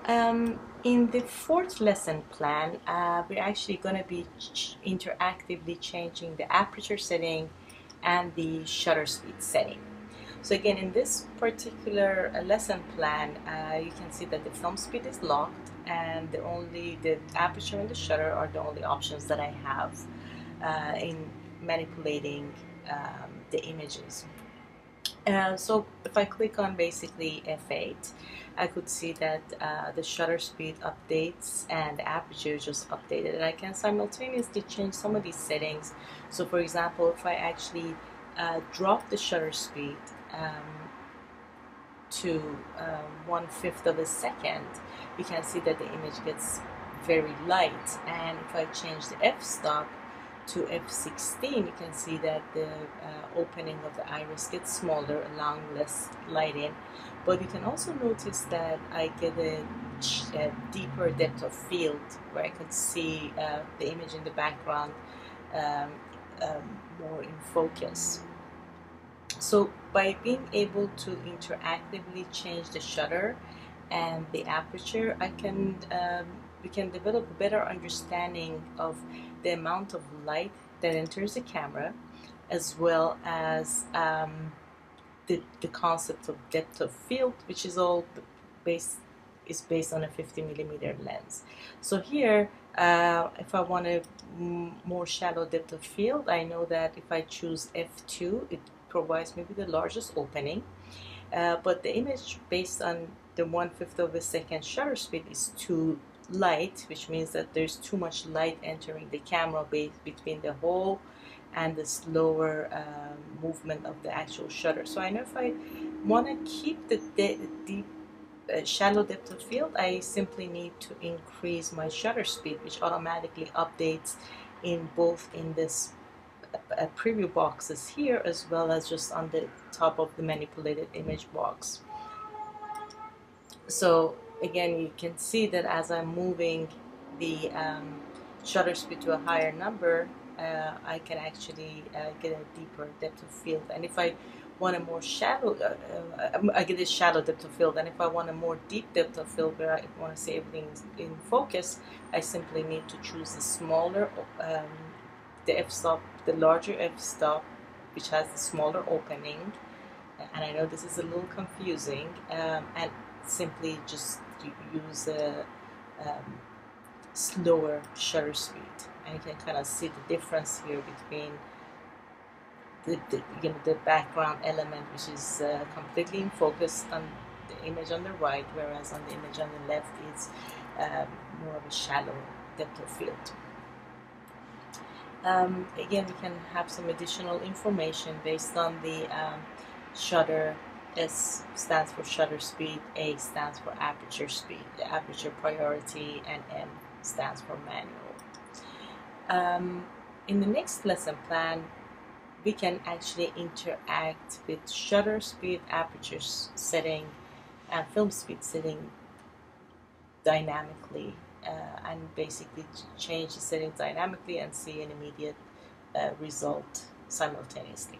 In the fourth lesson plan, we're actually going to be interactively changing the aperture setting and the shutter speed setting. So again, in this particular lesson plan, you can see that the film speed is locked, and the aperture and the shutter are the only options that I have in manipulating the images. So if I click on basically F8, I could see that the shutter speed updates and the aperture just updated, and I can simultaneously change some of these settings. So for example, if I actually drop the shutter speed to 1/5 of a second, you can see that the image gets very light, and if I change the f-stop to f16, you can see that the opening of the iris gets smaller, allowing less light in. But you can also notice that I get a deeper depth of field, where I could see the image in the background um, more in focus. So by being able to interactively change the shutter and the aperture, we can develop a better understanding of the amount of light that enters the camera, as well as the concept of depth of field, which is all based on a 50mm lens. So here, if I want a more shallow depth of field, I know that if I choose f2, it provides maybe the largest opening, but the image based on the 1/5 of a second shutter speed is too light, which means that there's too much light entering the camera between the hole and the slower movement of the actual shutter. So I know if I want to keep the deep shallow depth of field, I simply need to increase my shutter speed, which automatically updates in both in this preview boxes here, as well as just on the top of the manipulated image box. So again, you can see that as I'm moving the shutter speed to a higher number, I can actually get a deeper depth of field. And if I want a more shallow, I get a shallow depth of field. And if I want a more deep depth of field, where I want to see everything in focus, I simply need to choose the smaller, the f-stop, the larger f-stop, which has the smaller opening. And I know this is a little confusing, and simply just use a slower shutter speed, and you can kind of see the difference here between the background element, which is completely in focus on the image on the right, whereas on the image on the left it's more of a shallow depth of field. Again, we can have some additional information based on the shutter. S stands for shutter speed, A stands for aperture speed, the aperture priority, and M stands for manual. In the next lesson plan, we can actually interact with shutter speed, aperture setting, and film speed setting dynamically, and basically change the settings dynamically and see an immediate result simultaneously.